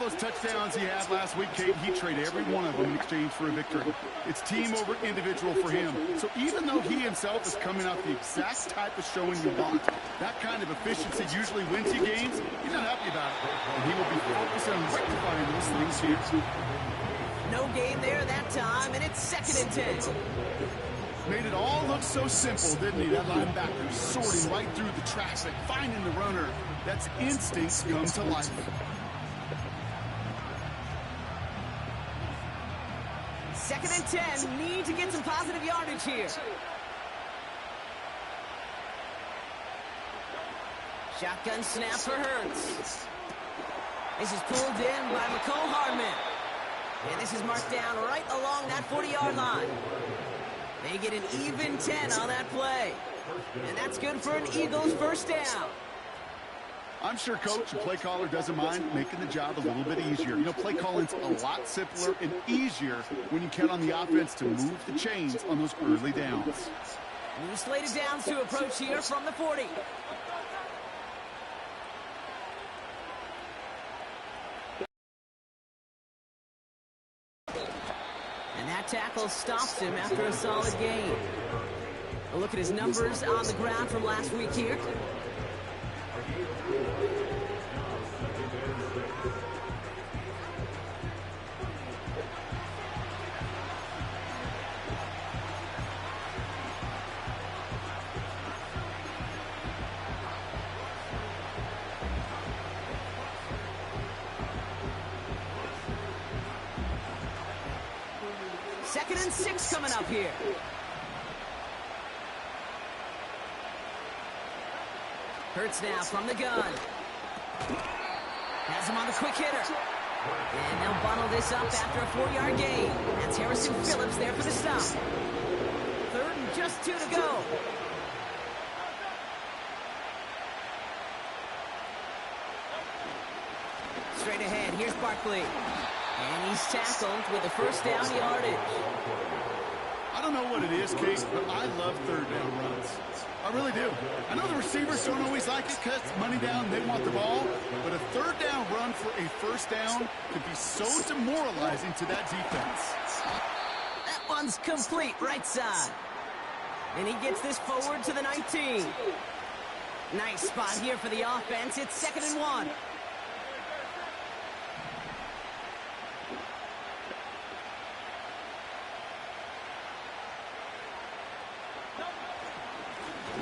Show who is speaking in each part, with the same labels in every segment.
Speaker 1: those touchdowns he had last week, Kate, he traded every one of them in exchange for a victory. It's team over individual for him. So even though he himself is coming off the exact type of showing you want, that kind of efficiency usually wins you games, he's not happy about it. And he will be focused on rectifying those things here.
Speaker 2: No gain there that time, and it's 2nd and 10.
Speaker 1: Made it all look so simple, didn't he? That linebacker sorting right through the traffic, finding the runner. That's instincts come to life.
Speaker 2: Second and 10. Need to get some positive yardage here. Shotgun snap for Hurts. This is pulled in by McCole Hardman. And this is marked down right along that 40-yard line. They get an even 10 on that play. And that's good for an Eagles first down.
Speaker 1: I'm sure coach and play caller doesn't mind making the job a little bit easier. You know, play calling's a lot simpler and easier when you count on the offense to move the chains on those early downs.
Speaker 2: New slated downs to approach here from the 40. And that tackle stops him after a solid gain. A look at his numbers on the ground from last week here. Second and 6 coming up here. Hurts now from the gun. Has him on the quick hitter. And they'll bundle this up after a 4-yard gain. That's Harrison Phillips there for the stop. 3rd and just 2 to go. Straight ahead, here's Barkley. And he's tackled with a first down yardage.
Speaker 1: I don't know what it is, Case, but I love 3rd down runs. I really do. I know the receivers don't always like it because money down, they want the ball. But a 3rd down run for a first down could be so demoralizing to that defense.
Speaker 2: That one's complete, right side. And he gets this forward to the 19. Nice spot here for the offense. It's 2nd and 1.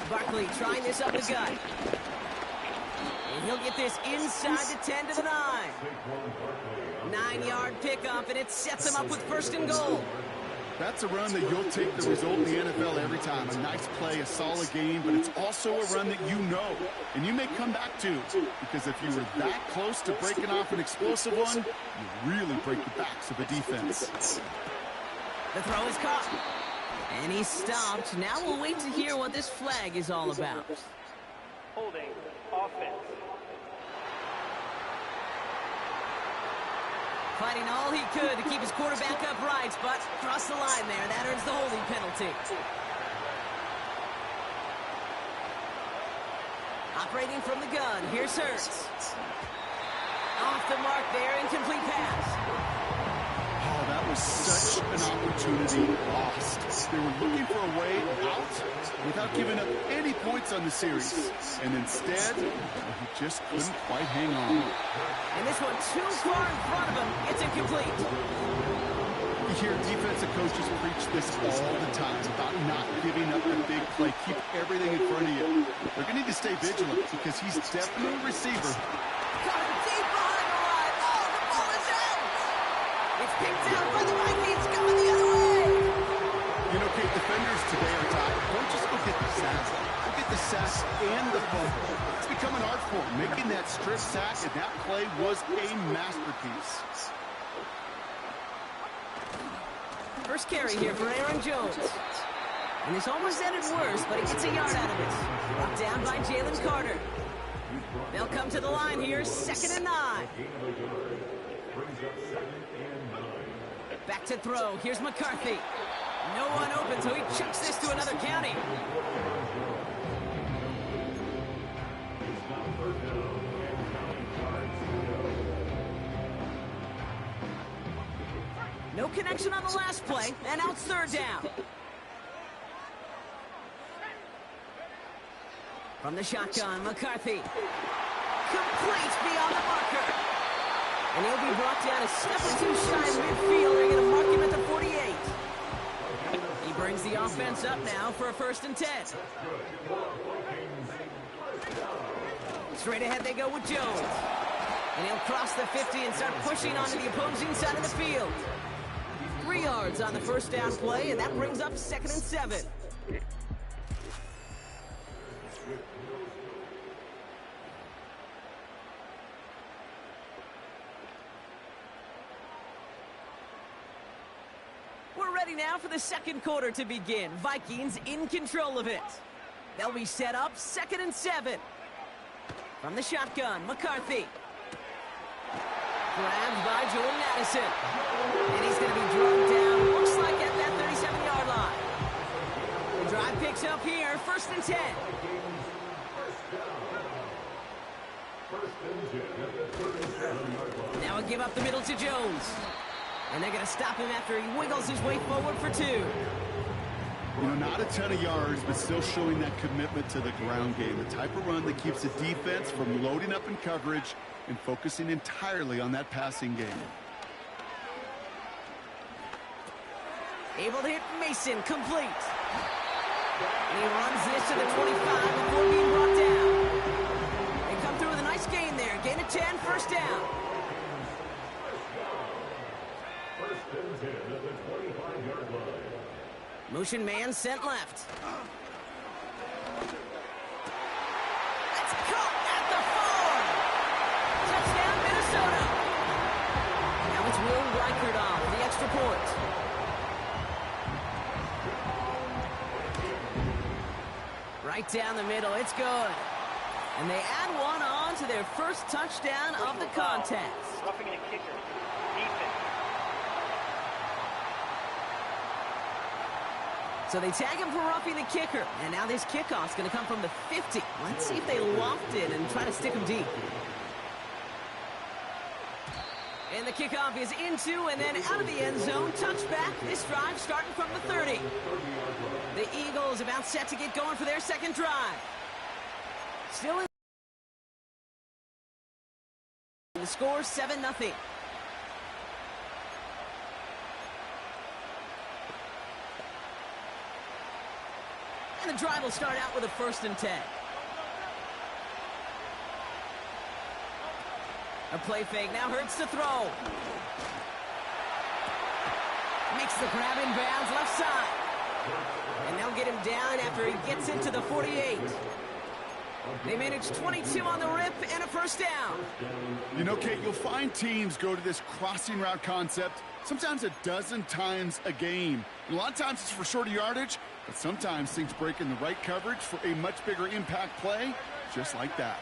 Speaker 2: Barkley trying this up the gut. And he'll get this inside the 10 to the 9. 9-yard pickup, and it sets him up with 1st and goal.
Speaker 1: That's a run that you'll take the result in the NFL every time. A nice play, a solid game, but it's also a run that you know, and you may come back to, because if you were that close to breaking off an explosive one, you really break the backs of a defense.
Speaker 2: The throw is caught. And he's stopped. Now we'll wait to hear what this flag is all about.
Speaker 3: Holding offense.
Speaker 2: Fighting all he could to keep his quarterback upright, but crossed the line there. That earns the holding penalty. Operating from the gun. Here's Hurts. Off the mark there. Incomplete pass.
Speaker 1: Oh, that was such an opportunity lost. They were looking for a way out without giving up any points on the series. And instead, he just couldn't quite hang on.
Speaker 2: And this one too far in front of him. It's incomplete.
Speaker 1: You hear defensive coaches preach this all the time about not giving up the big play. Keep everything in front of you. They're going to need to stay vigilant because he's definitely a receiver.
Speaker 2: Coming deep behind the line. Oh, the ball is out. It's picked out by the Vikings, coming the other way.
Speaker 1: You know, Kate, defenders today are tired. Don't just go get the sack. Go get the sack and the fumble. It's become an art form. Making that strip sack, and that play was a masterpiece.
Speaker 2: First carry here for Aaron Jones. And this almost ended worse, but he gets a yard out of it. Brought down by Jalen Carter. They'll come to the line here, 2nd and 9. Back to throw. Here's McCarthy. No one open, so he chucks this to another county. No connection on the last play, and now it's third down. From the shotgun, McCarthy. Complete beyond the marker. And he'll be brought down a step or two shy of midfield. They're going to mark him at the 48. He brings the offense up now for a 1st and 10. Straight ahead they go with Jones. And he'll cross the 50 and start pushing onto the opposing side of the field. 3 yards on the 1st down play, and that brings up 2nd and 7. We're ready now for the 2nd quarter to begin. Vikings in control of it. They'll be set up 2nd and 7. From the shotgun, McCarthy. Grabbed by Jordan Addison. And he's going to be drugged down, looks like at that 37-yard line. The drive picks up here, 1st and 10. Now a give up the middle to Jones. And they're going to stop him after he wiggles his way forward for 2.
Speaker 1: You know, not a ton of yards, but still showing that commitment to the ground game. The type of run that keeps the defense from loading up in coverage and focusing entirely on that passing game.
Speaker 2: Able to hit Mason, complete. And he runs this to the 25 before being brought down. They come through with a nice gain there. Gain of 10, 1st down. Motion man sent left. That's caught at the 4. Touchdown, Minnesota. Now it's Will Reichert on for the extra point. Right down the middle, it's good. And they add one on to their 1st touchdown of the contest.
Speaker 3: Roughing the kicker. Defense.
Speaker 2: So they tag him for roughing the kicker. And now this kickoff's going to come from the 50. Let's see if they loft it and try to stick him deep. And the kickoff is into and then out of the end zone. Touchback. This drive starting from the 30. The Eagles about set to get going for their 2nd drive. Still in. The score 7-0. And the drive will start out with a 1st and 10. A play fake, now Hurts to throw. Makes the grab in bounds, left side. And they'll get him down after he gets into the 48. They manage 22 on the rip and a 1st down.
Speaker 1: You know, Kate, you'll find teams go to this crossing route concept sometimes a dozen times a game. And a lot of times it's for shorter yardage, but sometimes things break in the right coverage for a much bigger impact play, just like that.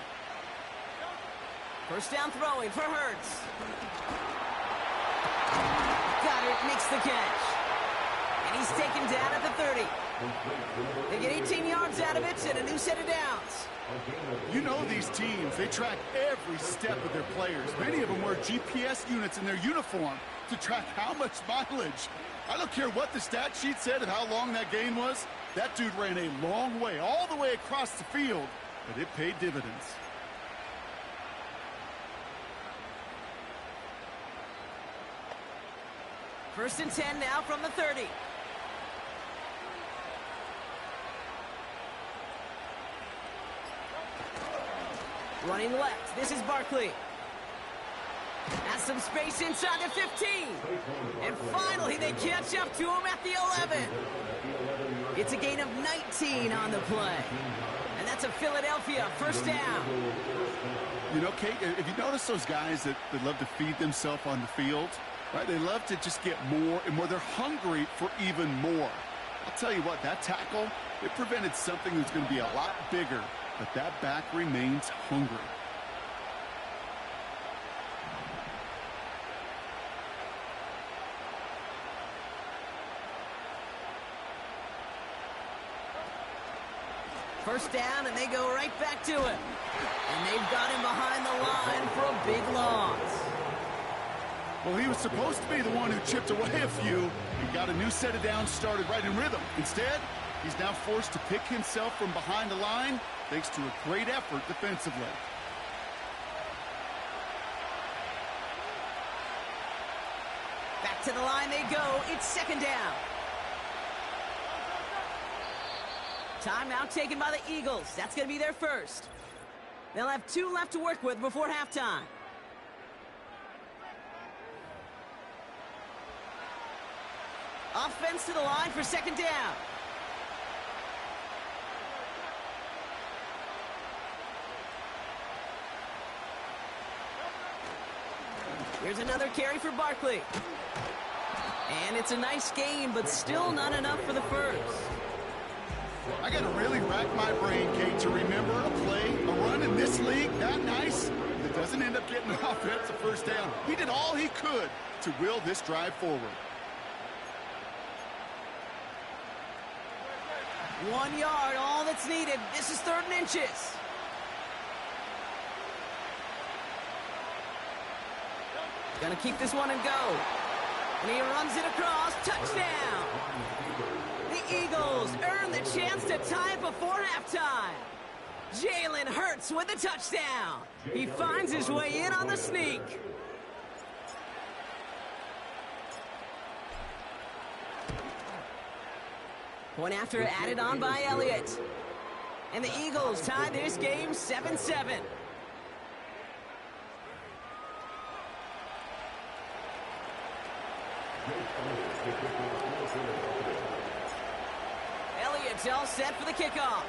Speaker 2: 1st down throwing for Hurts. Goddard makes the catch. And he's taken down at the 30. They get 18 yards out of it and a new set of downs.
Speaker 1: You know these teams, they track every step of their players. Many of them wear GPS units in their uniform to track how much mileage. I don't care what the stat sheet said and how long that gain was. That dude ran a long way, all the way across the field, but it paid dividends.
Speaker 2: First and 10 now from the 30. Running left, this is Barkley. Has some space inside the 15. And finally they catch up to him at the 11. It's a gain of 19 on the play. And that's a Philadelphia 1st down.
Speaker 1: You know, Kate, if you notice those guys that love to feed themselves on the field, right? They love to just get more and more. They're hungry for even more. I'll tell you what, that tackle, it prevented something that's going to be a lot bigger, but that back remains hungry.
Speaker 2: First down, and they go right back to him. And they've got him behind the line for a big loss.
Speaker 1: Well, he was supposed to be the one who chipped away a few. He got a new set of downs started right in rhythm. Instead, he's now forced to pick himself from behind the line thanks to a great effort defensively.
Speaker 2: Back to the line they go. It's second down. Timeout taken by the Eagles. That's going to be their first. They'll have 2 left to work with before halftime. Offense to the line for second down. Here's another carry for Barkley. And it's a nice game, but still not enough for the first.
Speaker 1: I got to really rack my brain, Kate, to remember a play, a run in this league that nice that doesn't end up getting an offensive first down. He did all he could to will this drive forward.
Speaker 2: 1 yard, all that's needed. This is 3rd and inches. Gonna keep this one and go. And he runs it across. Touchdown! The Eagles earn the chance to tie it before halftime. Jalen Hurts with a touchdown. He finds his way in on the sneak. Point after added on by Elliott. And the Eagles tie this game 7-7. Elliott's all set for the kickoff.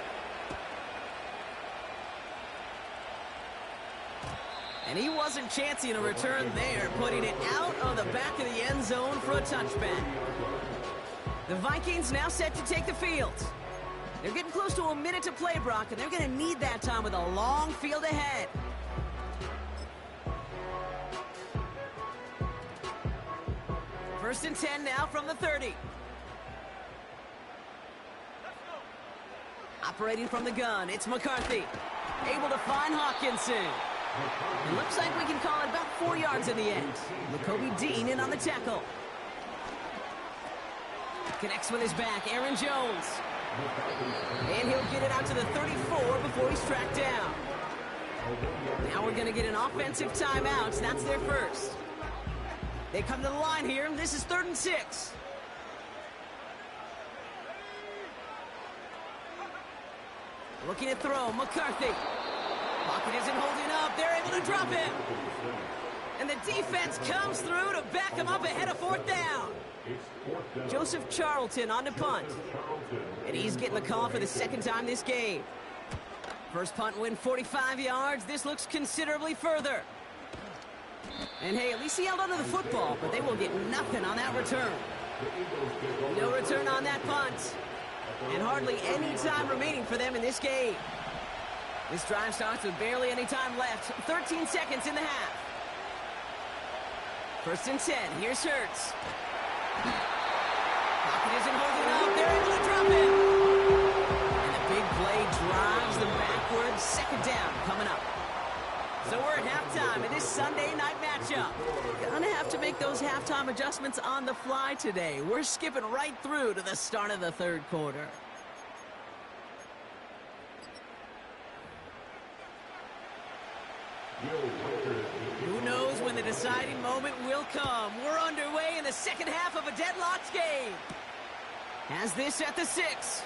Speaker 2: And he wasn't chancing a return there, putting it out of the back of the end zone for a touchback. The Vikings now set to take the field. They're getting close to a minute to play, Brock, and they're going to need that time with a long field ahead. First and 10 now from the 30. Operating from the gun, it's McCarthy. Able to find Hawkinson. It looks like we can call it about 4 yards in the end. Jacoby Dean in on the tackle. Connects with his back, Aaron Jones. And he'll get it out to the 34 before he's tracked down. Now we're going to get an offensive timeout. That's their first. They come to the line here. This is 3rd and 6. Looking to throw, McCarthy. Pocket isn't holding up. They're able to drop him. And the defense comes through to back him up ahead of 4th down. Joseph Charlton on the punt. And he's getting the call for the 2nd time this game. First punt win 45 yards. This looks considerably further. And hey, at least he held onto the football, but they will get nothing on that return. No return on that punt. And hardly any time remaining for them in this game. This drive starts with barely any time left. 13 seconds in the half. First and 10. Here's Hurts. Pocket isn't holding up. They're able to drop him. And the big play drives them backwards. 2nd down coming up. So we're at halftime in this Sunday night matchup. Gonna have to make those halftime adjustments on the fly today. We're skipping right through to the start of the 3rd quarter. Who knows when the deciding moment will come. We're underway in the 2nd half of a deadlocked game. Has this at the 6.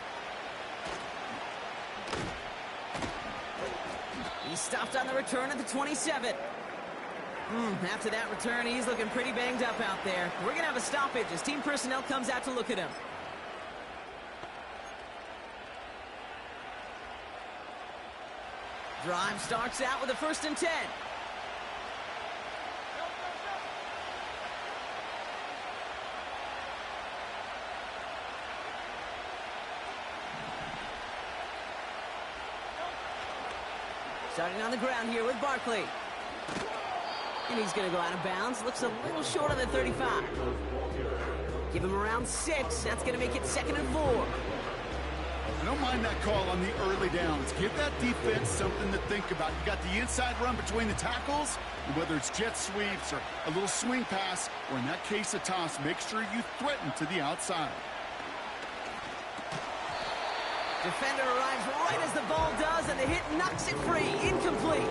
Speaker 2: He's stopped on the return at the 27. After that return, he's looking pretty banged up out there. We're going to have a stoppage as team personnel comes out to look at him. Drive starts out with a 1st and 10. Starting on the ground here with Barkley. And he's going to go out of bounds. Looks a little short of the 35. Give him around 6. That's going to make it 2nd and 4.
Speaker 1: I don't mind that call on the early downs. Give that defense something to think about. You got the inside run between the tackles, and whether it's jet sweeps or a little swing pass, or in that case a toss, make sure you threaten to the outside.
Speaker 2: Defender arrives right as the ball does, and the hit knocks it free. Incomplete.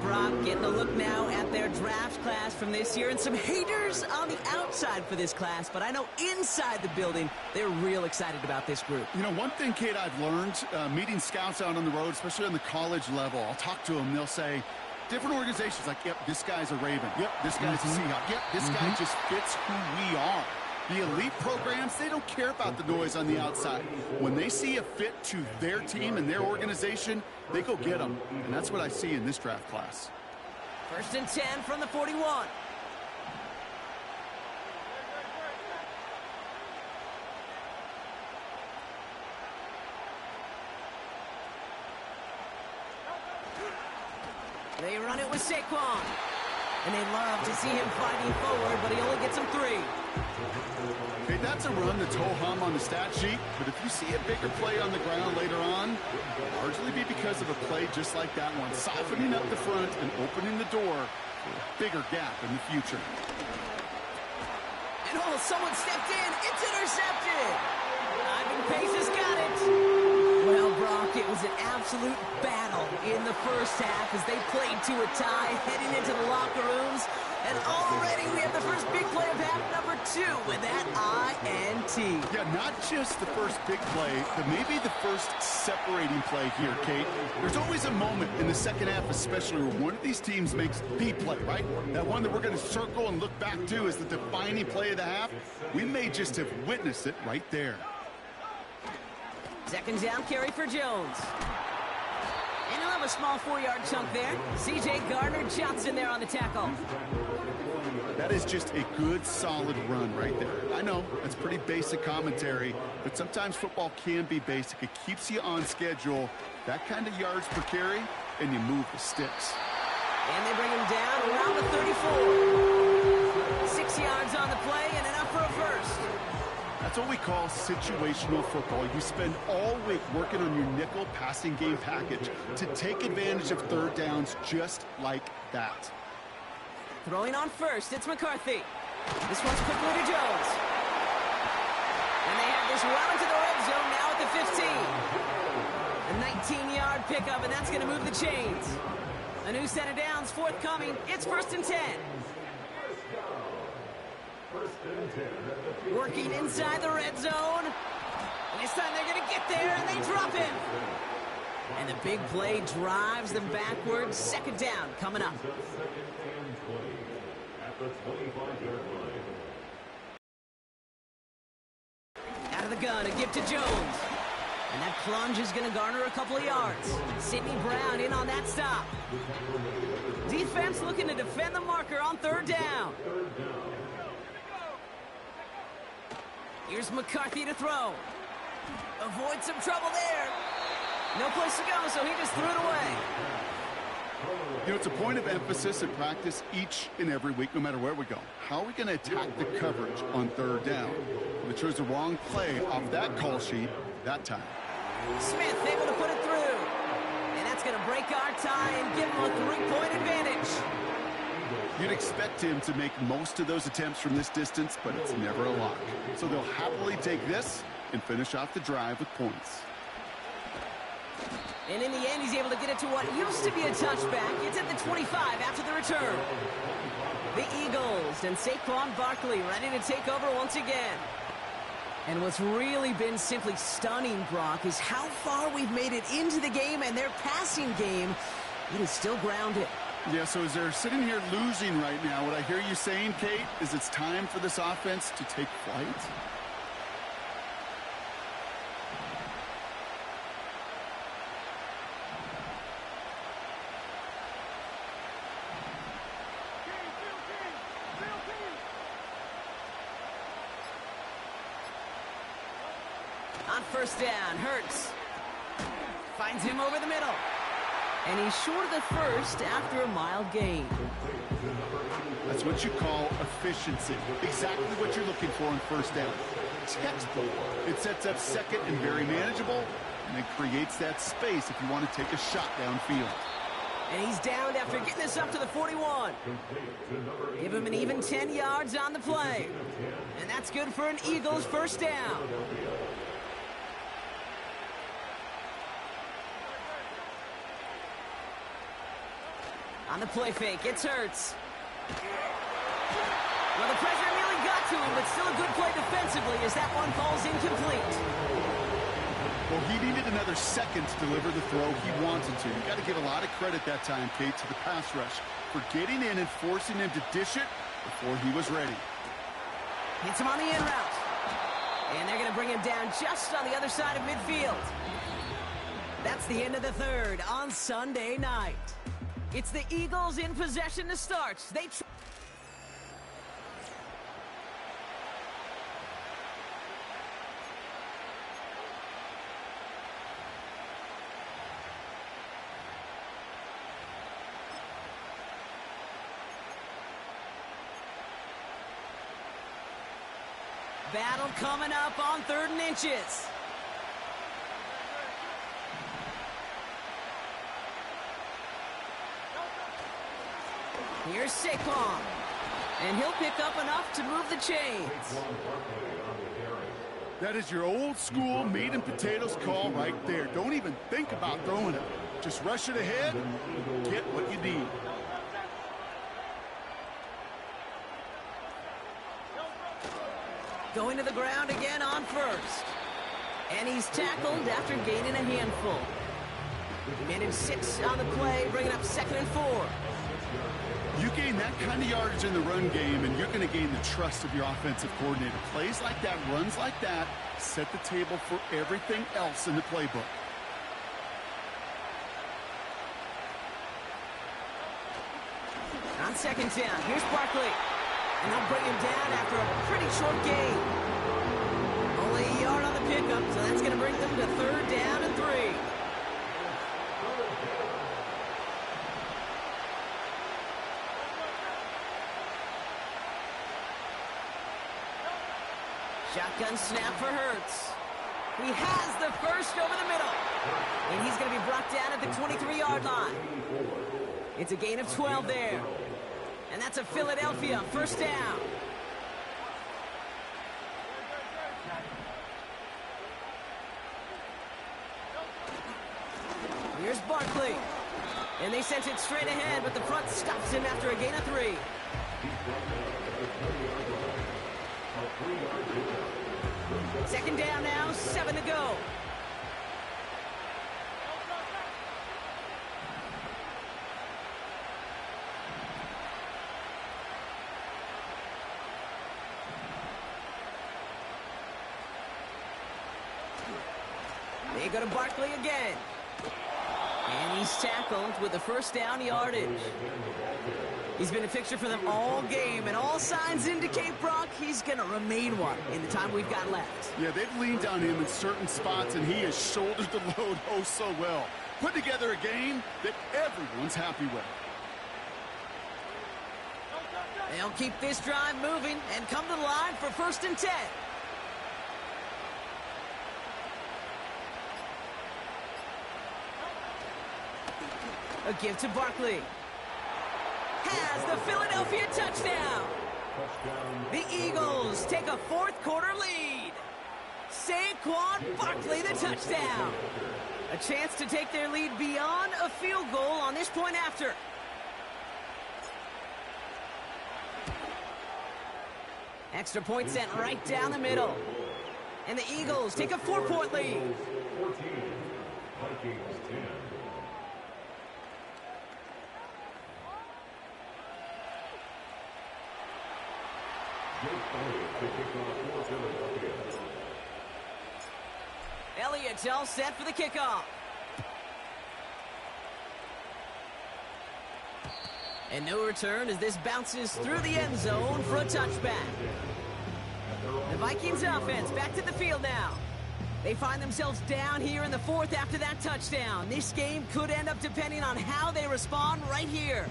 Speaker 2: Brock getting a look now at their draft class from this year, and some haters on the outside for this class, but I know inside the building, they're real excited about this group.
Speaker 1: You know, one thing, Kate, I've learned, meeting scouts out on the road, especially on the college level, I'll talk to them, they'll say, different organizations, like, yep, this guy's a Raven. Yep, this guy's a Seahawk. Yep, this guy just fits who we are. The elite programs, they don't care about the noise on the outside. When they see a fit to their team and their organization, they go get them. And that's what I see in this draft class.
Speaker 2: 1st and 10 from the 41. They run it with Saquon. And they love to see him fighting forward, but he only gets him 3.
Speaker 1: Okay, that's a run that's ho-hum on the stat sheet, but if you see a bigger play on the ground later on, it'll largely be because of a play just like that one, softening up the front and opening the door for a bigger gap in the future.
Speaker 2: And oh, someone stepped in. It's intercepted. Ivan Pace has got it. Well, Brock, it was an absolute battle in the first half as they played to a tie, heading into the locker rooms. And already we have the first big play of half number 2 with that INT.
Speaker 1: Yeah, not just the first big play, but maybe the first separating play here, Kate. There's always a moment in the second half, especially where one of these teams makes the play, right? That one that we're going to circle and look back to is the defining play of the half. We may just have witnessed it right there.
Speaker 2: 2nd down carry for Jones. And he'll have a small 4-yard chunk there. C.J. Gardner-Johnson there on the tackle.
Speaker 1: That is just a good, solid run right there. I know, that's pretty basic commentary, but sometimes football can be basic. It keeps you on schedule, that kind of yards per carry, and you move the sticks.
Speaker 2: And they bring him down around the 34. 6 yards on the play and enough for a first.
Speaker 1: That's what we call situational football. You spend all week working on your nickel passing game package to take advantage of third downs just like that.
Speaker 2: Throwing on first, it's McCarthy. This one's quickly to Jones. And they have this well into the red zone now at the 15. A 19-yard pickup, and that's going to move the chains. A new set of downs forthcoming. It's 1st and 10. Working inside the red zone. And this time they're going to get there, and they drop him. And the big play drives them backwards. 2nd down coming up. Out of the gun, a give to Jones. And that plunge is going to garner a couple of yards. Sidney Brown in on that stop. Defense looking to defend the marker on 3rd down. Here's McCarthy to throw. Avoid some trouble there. No place to go, so he just threw it away.
Speaker 1: You know, it's a point of emphasis in practice each and every week, no matter where we go. How are we going to attack the coverage on 3rd down? We chose the wrong play off that call sheet that time.
Speaker 2: Smith able to put it through. And that's going to break our tie and give him a 3-point advantage.
Speaker 1: You'd expect him to make most of those attempts from this distance, but it's never a lock. So they'll happily take this and finish off the drive with points.
Speaker 2: And in the end, he's able to get it to what used to be a touchback. It's at the 25 after the return. The Eagles and Saquon Barkley ready to take over once again. And what's really been simply stunning, Brock, is how far we've made it into the game, and their passing game, it is still grounded.
Speaker 1: Yeah, so as they're sitting here losing right now, what I hear you saying, Kate, is it's time for this offense to take flight?
Speaker 2: first down. Hurts finds him over the middle. And he's short of the first after a mild gain.
Speaker 1: That's what you call efficiency. Exactly what you're looking for on first down. Textbook. It sets up second and very manageable, and it creates that space if you want to take a shot downfield.
Speaker 2: And he's downed after getting this up to the 41. Give him an even 10 yards on the play. And that's good for an Eagles first down. On the play fake, it's Hurts. Well, the pressure nearly got to him, but still a good play defensively as that one falls incomplete.
Speaker 1: Well, he needed another second to deliver the throw he wanted to. You got to give a lot of credit that time, Kate, to the pass rush for getting in and forcing him to dish it before he was ready.
Speaker 2: Hits him on the in route. And they're going to bring him down just on the other side of midfield. That's the end of the third on Sunday night. It's the Eagles in possession to start. Battle coming up on 3rd and inches. Here's Saquon. And he'll pick up enough to move the chains.
Speaker 1: That is your old school meat and potatoes call right there. Don't even think about throwing it. Just rush it ahead, get what you need.
Speaker 2: Going to the ground again on first. And he's tackled after gaining a handful. He managed 6 on the play, bringing up 2nd and 4.
Speaker 1: You gain that kind of yardage in the run game, and you're going to gain the trust of your offensive coordinator. Plays like that, runs like that, set the table for everything else in the playbook.
Speaker 2: On 2nd down, here's Barkley. And they'll bring him down after a pretty short gain. Only a yard on the pickup, so that's going to bring them to 3rd down and 3. Shotgun snap for Hurts. He has the first over the middle. And he's going to be brought down at the 23-yard line. It's a gain of 12 there. And that's a Philadelphia first down. Here's Barkley. And they sent it straight ahead, but the front stops him after a gain of 3. Second down now, 7 to go. They go to Barkley again. And he's tackled with the first down yardage. He's been a fixture for them all game, and all signs indicate, Brock, he's going to remain one in the time we've got left.
Speaker 1: Yeah, they've leaned on him in certain spots, and he has shouldered the load oh so well. Put together a game that everyone's happy with.
Speaker 2: They'll keep this drive moving and come to the line for 1st and 10. A give to Barkley. Has the Philadelphia touchdown. The Eagles take a 4th quarter lead. Saquon Barkley the touchdown. A chance to take their lead beyond a field goal on this point after. Extra point sent right down the middle. And the Eagles take a 4-point lead.
Speaker 4: 14, Vikings 10.
Speaker 2: Elliott's all set for the kickoff. And no return as this bounces through the end zone for a touchback. The Vikings offense back to the field now. They find themselves down here in the fourth after that touchdown. This game could end up depending on how they respond right here.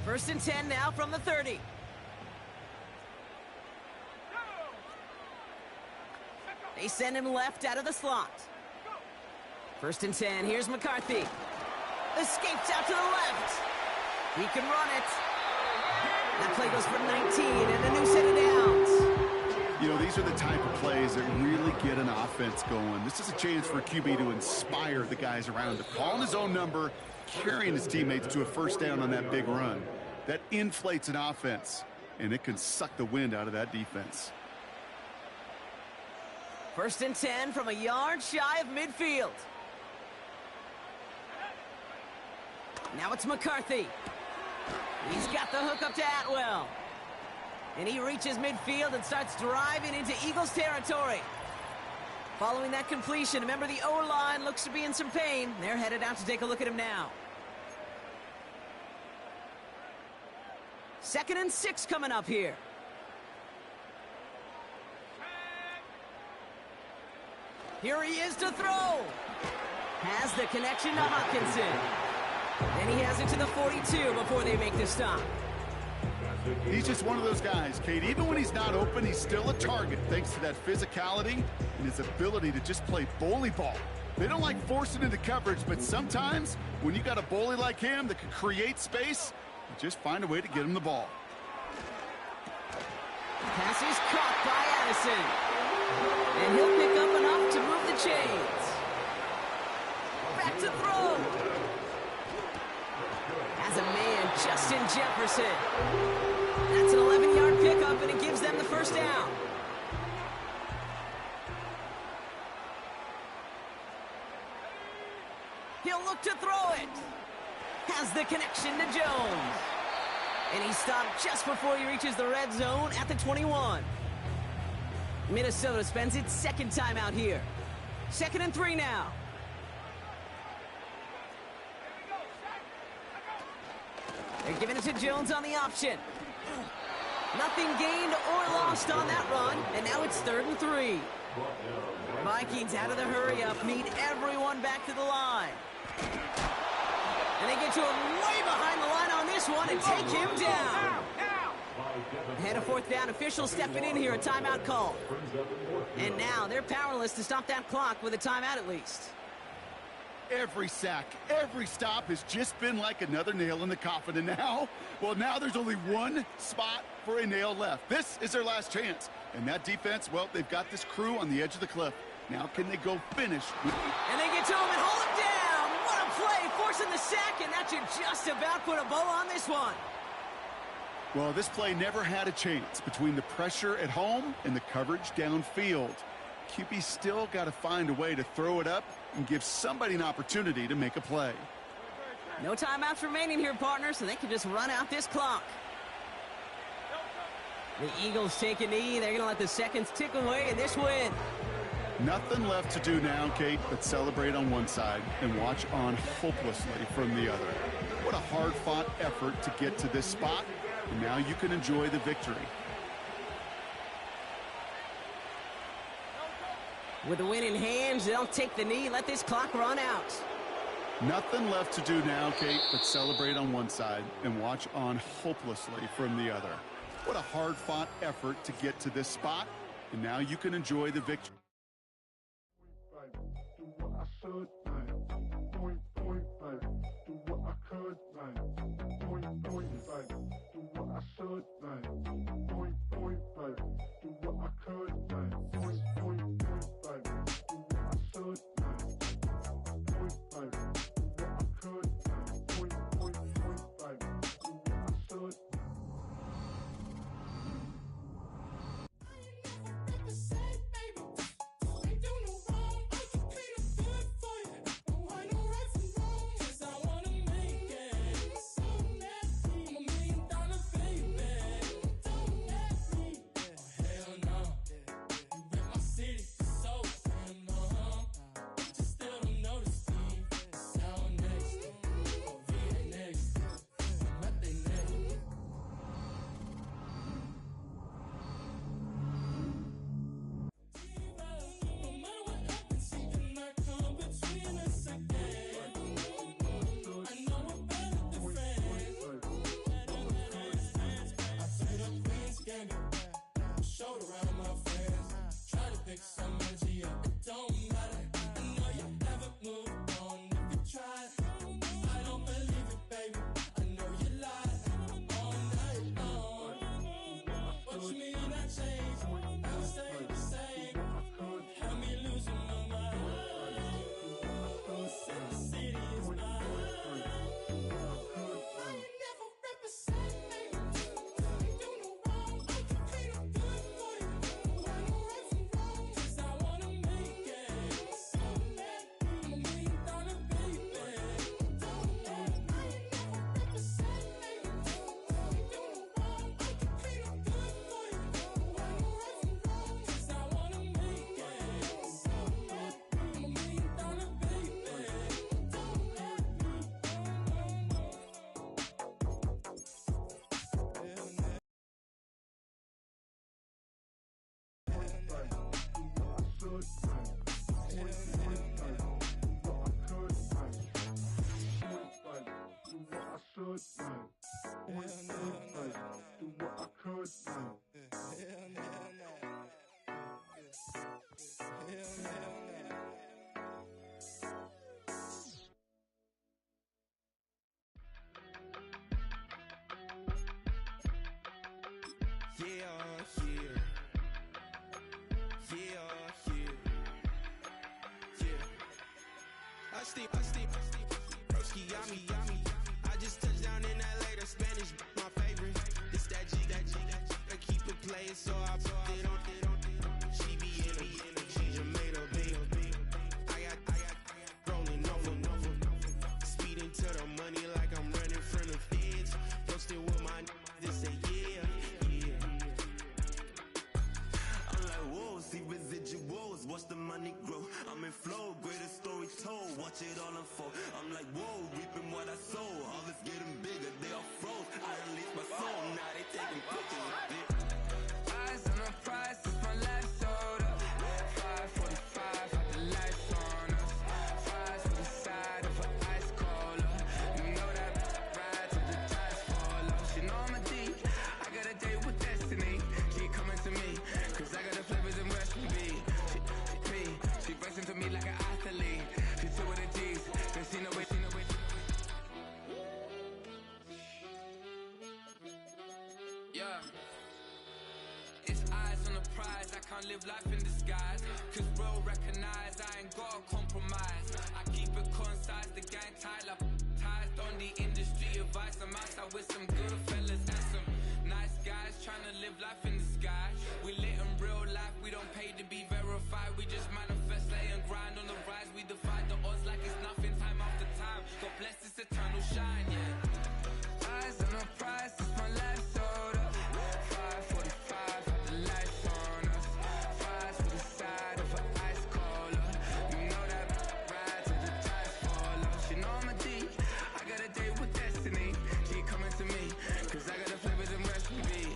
Speaker 2: 1st and 10 now from the 30. They send him left out of the slot. 1st and 10, here's McCarthy. Escapes out to the left. He can run it. That play goes for 19 and a new set of downs.
Speaker 1: You know, these are the type of plays that really get an offense going. This is a chance for a QB to inspire the guys around him. Calling his own number, carrying his teammates to a first down on that big run. That inflates an offense, and it can suck the wind out of that defense.
Speaker 2: 1st and 10 from a yard shy of midfield. Now it's McCarthy. He's got the hook up to Atwell. And he reaches midfield and starts driving into Eagles territory. Following that completion, remember the O-line looks to be in some pain. They're headed out to take a look at him now. 2nd and 6 coming up here. Here he is to throw. Has the connection to Hopkinson. And he has it to the 42 before they make the stop.
Speaker 1: He's just one of those guys, Kate. Even when he's not open, he's still a target thanks to that physicality and his ability to just play bully ball. They don't like forcing into coverage, but sometimes when you got a bully like him that can create space, you just find a way to get him the ball.
Speaker 2: Pass is caught by Addison. And he'll pick up enough to move the chains. Back to throw. As a man, Justin Jefferson. That's an 11-yard pickup, and it gives them the first down. He'll look to throw it. Has the connection to Jones. And he's stopped just before he reaches the red zone at the 21. Minnesota spends its second time out here. 2nd and 3 now. They're giving it to Jones on the option. Nothing gained or lost on that run, and now it's 3rd and 3. Vikings out of the hurry-up need everyone back to the line. And they get to him way behind the line on this one and take him down. Ahead of 4th down, officials stepping in here, a timeout call. And now they're powerless to stop that clock with a timeout at least.
Speaker 1: Every sack, every stop has just been like another nail in the coffin. And now, well, now there's only one spot for a nail left. This is their last chance. And that defense, well, they've got this crew on the edge of the cliff. Now can they go finish?
Speaker 2: And they get to him and hold him down. What a play, forcing the sack, and that should just about put a bow on this one.
Speaker 1: Well, this play never had a chance between the pressure at home and the coverage downfield. QB still got to find a way to throw it up and give somebody an opportunity to make a play.
Speaker 2: No timeouts remaining here, partner, so they can just run out this clock. The Eagles take a knee. They're going to let the seconds tick away in this win.
Speaker 1: Nothing left to do now, Kate, but celebrate on one side and watch on hopelessly from the other. What a hard-fought effort to get to this spot, and now you can enjoy the victory.
Speaker 2: With the win in hands, they'll take the knee, let this clock run out.
Speaker 1: Nothing left to do now, Kate, but celebrate on one side and watch on hopelessly from the other. What a hard-fought effort to get to this spot, and now you can enjoy the victory.
Speaker 5: Broski, yummy. I just touched down in LA, the Spanish, my favorite. This that G. I keep it playing, so I put it on. She be in it, she just made a big. I got rolling over. Speeding to the money like I'm running from the feds. Posted with my this say yeah. I'm like, whoa, see residuals, watch the money grow. I'm in flow, greatest story told, watch it all unfold. I'm like, whoa, reaping what I sow. All is getting bigger, they all froze. I released my soul, now they taking pictures of it. Eyes on the prize, it's my life sold up. 545, had the lights on us. Fries to the side of an ice cola. You know that ride till the tires fall off. She know I'm a D, I got a date with destiny. She coming to me, cause I got the flavors and recipe. She racing to me like an athlete. She two with the G's, then she know it. Yeah. It's eyes on the prize, I can't live life in disguise. Cause real recognize I ain't gotta compromise. I keep it concise, the gang tied up. Ties on the industry advice. I'm outside with some good fellas and some nice guys trying to live life in the sky. We lit in real life, we don't pay to be verified. We just manifest, lay and grind on the rise. We defy the odds like it's nothing, time after time. God bless this eternal shine, yeah. Eyes on the prize, it's my life sold up. 545, had the lights on us. Fries to the side of an ice cola. You know that ride till the tires fall off. She know I'm a D, I got a date with destiny. She coming to me, cause I got the flavors and recipe.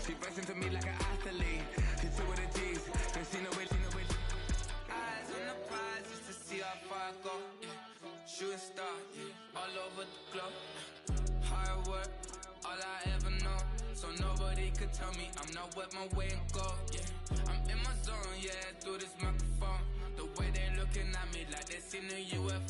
Speaker 5: She racing to me like an athlete. She two with the G's, then she know it. Eyes on the prize just to see how far I go. Yeah. Shooting star, yeah. All over the globe. Hard work, all I ever know. So nobody could tell me I'm not wet my way and go. Yeah, I'm in my zone, yeah, through this microphone. The way they looking at me like they seen a UFO.